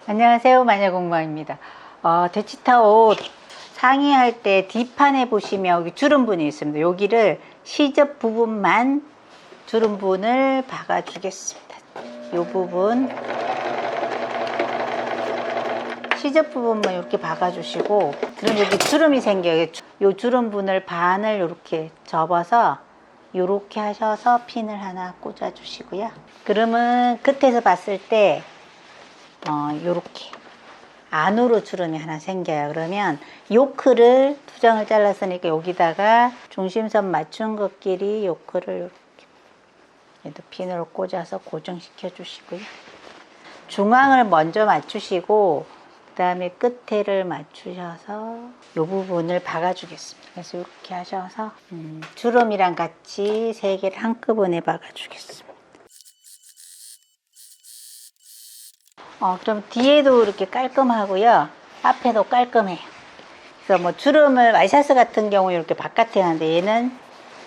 안녕하세요, 마녀공방입니다. 데치타 옷 상의할 때 뒷판에 보시면 여기 주름분이 있습니다. 여기를 시접 부분만 주름분을 박아 주겠습니다. 이 부분 시접 부분만 이렇게 박아 주시고, 그럼 여기 주름이 생겨요. 이 주름분을 반을 이렇게 접어서 이렇게 하셔서 핀을 하나 꽂아 주시고요. 그러면 끝에서 봤을 때 요렇게 안으로 주름이 하나 생겨요. 그러면 요크를 두 장을 잘랐으니까 여기다가 중심선 맞춘 것끼리 요크를 이렇게 얘도 핀으로 꽂아서 고정시켜 주시고요. 중앙을 먼저 맞추시고 그 다음에 끝에를 맞추셔서 요 부분을 박아 주겠습니다. 그래서 이렇게 하셔서 주름이랑 같이 세 개를 한꺼번에 박아 주겠습니다. 그럼 뒤에도 이렇게 깔끔하고요, 앞에도 깔끔해요. 그래서 뭐 주름을 와이셔츠 같은 경우 이렇게 바깥에 하는데 얘는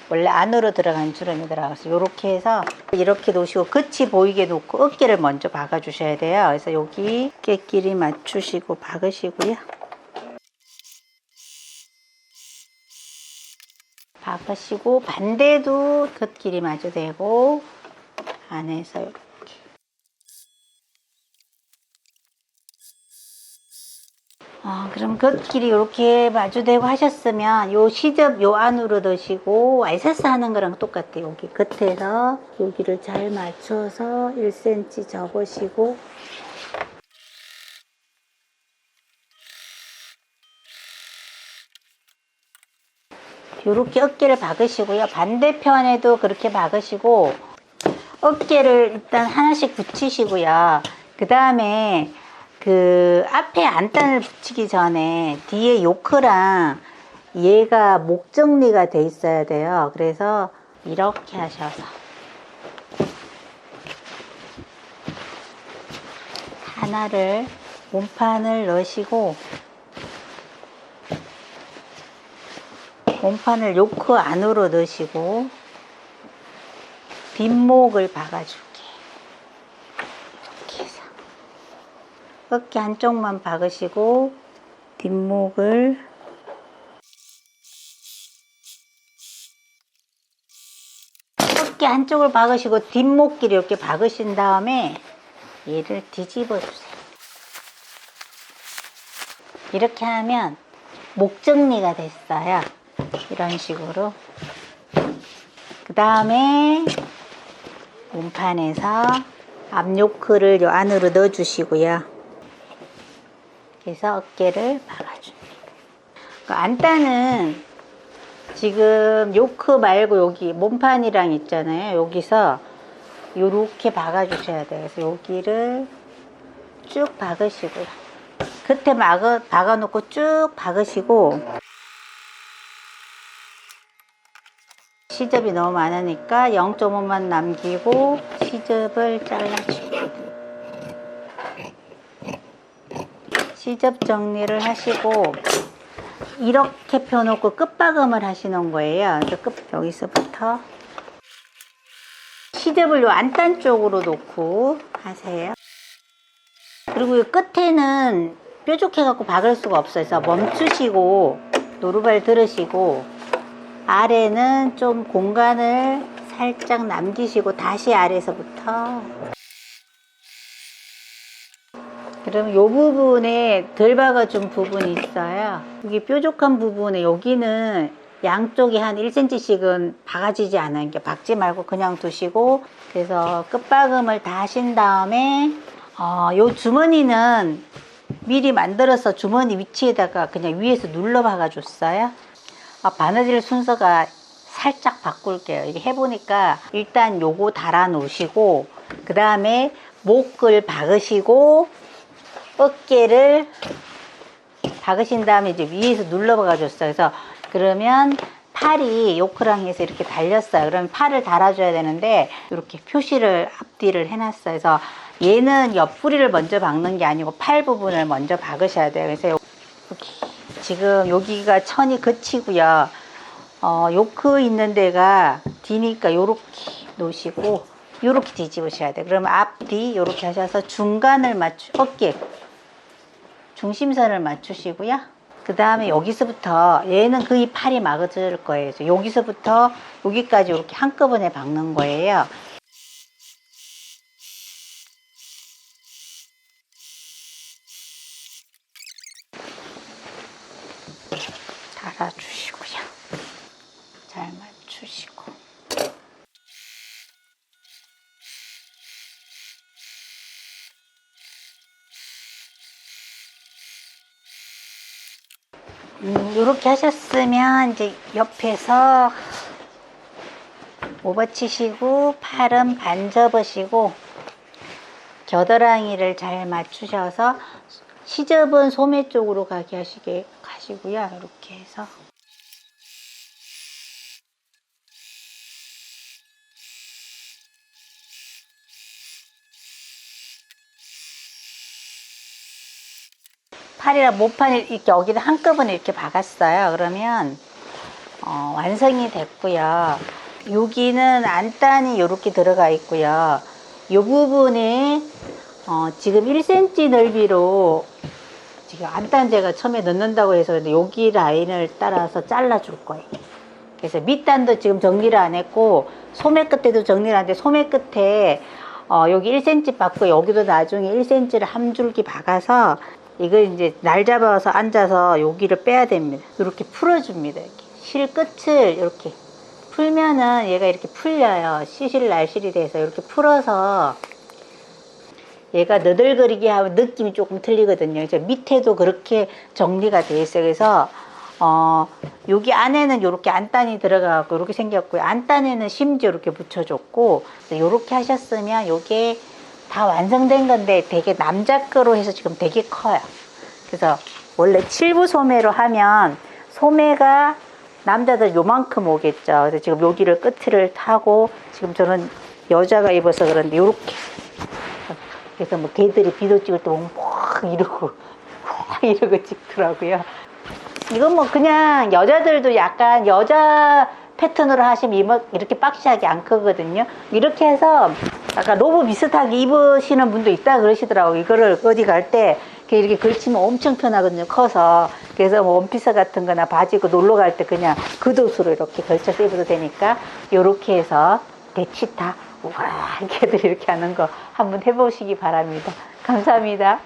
원래 안으로 들어간 주름이 들어가서 이렇게 해서 이렇게 놓으시고 끝이 보이게 놓고 어깨를 먼저 박아 주셔야 돼요. 그래서 여기 어깨끼리 맞추시고 박으시고요. 박으시고 반대도 끝끼리 마주대고 안에서 이렇게. 그럼 끝끼리 이렇게 마주대고 하셨으면 요 시접 요 안으로 넣으시고 와이셔츠 하는 거랑 똑같아요. 여기 끝에서 여기를 잘 맞춰서 1cm 접으시고 이렇게 어깨를 박으시고요. 반대편에도 그렇게 박으시고 어깨를 일단 하나씩 붙이시고요. 그 다음에 그 앞에 안단을 붙이기 전에 뒤에 요크랑 얘가 목 정리가 돼 있어야 돼요. 그래서 이렇게 하셔서 하나를 몸판을 넣으시고 몸판을 요크 안으로 넣으시고 뒷목을 박아줄게요. 어깨 한쪽만 박으시고 뒷목을 어깨 한쪽을 박으시고 뒷목끼리 이렇게 박으신 다음에 얘를 뒤집어 주세요. 이렇게 하면 목 정리가 됐어요. 이런 식으로. 그 다음에 몸판에서 앞요크를 요 안으로 넣어 주시고요. 그래서 어깨를 박아줍니다. 안단은 지금 요크 말고 여기 몸판이랑 있잖아요. 여기서 요렇게 박아주셔야 돼요. 그래서 여기를 쭉 박으시고요. 끝에 박아놓고 쭉 박으시고 시접이 너무 많으니까 0.5만 남기고 시접을 잘라주고 시접 정리를 하시고 이렇게 펴놓고 끝박음을 하시는 거예요. 그래서 여기서부터 시접을 요 안단 쪽으로 놓고 하세요. 그리고 이 끝에는 뾰족해 갖고 박을 수가 없어요. 그래서 멈추시고 노루발 들으시고 아래는 좀 공간을 살짝 남기시고 다시 아래서부터. 그럼 요 부분에 덜 박아준 부분이 있어요. 여기 뾰족한 부분에 여기는 양쪽이 한 1cm씩은 박아지지 않아요. 이렇게 박지 말고 그냥 두시고, 그래서 끝박음을 다 하신 다음에 요 주머니는 미리 만들어서 주머니 위치에다가 그냥 위에서 눌러 박아 줬어요. 바느질 순서가 살짝 바꿀게요. 이게 해보니까 일단 요거 달아 놓으시고 그 다음에 목을 박으시고 어깨를 박으신 다음에 이제 위에서 눌러 박아 줬어요. 그래서 그러면 팔이 요크랑 해서 이렇게 달렸어요. 그러면 팔을 달아줘야 되는데 이렇게 표시를 앞뒤를 해놨어요. 그래서 얘는 옆구리를 먼저 박는 게 아니고 팔 부분을 먼저 박으셔야 돼요. 그래서 여기 지금 여기가 천이 그치고요. 요크 있는 데가 D니까 요렇게 놓으시고 요렇게 뒤집으셔야 돼. 그러면 앞뒤 요렇게 하셔서 중간을 어깨 중심선을 맞추시고요. 그 다음에 여기서부터 얘는 거의 팔이 막아질 거예요. 여기서부터 여기까지 이렇게 한꺼번에 박는 거예요. 달아주시고요. 잘 맞추시고. 이렇게 하셨으면 이제 옆에서 오버치시고 팔은 반 접으시고 겨드랑이를 잘 맞추셔서 시접은 소매 쪽으로 가시고요. 이렇게 해서 팔이랑 모판을 이렇게 여기다 한꺼번에 이렇게 박았어요. 그러면 완성이 됐고요. 여기는 안단이 이렇게 들어가 있고요. 이 부분에 지금 1cm 넓이로 지금 안단제가 처음에 넣는다고 해서 여기 라인을 따라서 잘라줄 거예요. 그래서 밑단도 지금 정리를 안 했고 소매 끝에도 정리를 안 했는데 소매 끝에 여기 1cm 박고 여기도 나중에 1cm를 한 줄기 박아서 이걸 이제 날 잡아서 앉아서 여기를 빼야 됩니다. 이렇게 풀어줍니다. 이렇게. 실 끝을 이렇게 풀면은 얘가 이렇게 풀려요. 시실날실이 돼서 이렇게 풀어서 얘가 너덜거리게 하면 느낌이 조금 틀리거든요. 이제 밑에도 그렇게 정리가 돼 있어요. 그래서 여기 안에는 이렇게 안단이 들어가고 이렇게 생겼고요. 안단에는 심지 이렇게 붙여줬고 이렇게 하셨으면 이게 다 완성된 건데 되게 남자 거로 해서 지금 되게 커요. 그래서 원래 7부 소매로 하면 소매가 남자들 요만큼 오겠죠. 그래서 지금 여기를 끝을 타고 지금 저는 여자가 입어서 그런데 요렇게 그래서 뭐 개들이 비도 찍을 때 보면 막 이러고 찍더라고요. 이건 뭐 그냥 여자들도 약간 여자 패턴으로 하시면 이렇게 박시하게 안 크거든요. 이렇게 해서 약간 로브 비슷하게 입으시는 분도 있다 그러시더라고요. 이거를 어디 갈 때 이렇게 걸치면 엄청 편하거든요. 커서. 그래서 뭐 원피스 같은 거나 바지 입고 놀러 갈 때 그냥 겉옷으로 이렇게 걸쳐서 입어도 되니까 이렇게 해서 대치타 우와 이렇게들 이렇게 하는 거 한번 해보시기 바랍니다. 감사합니다.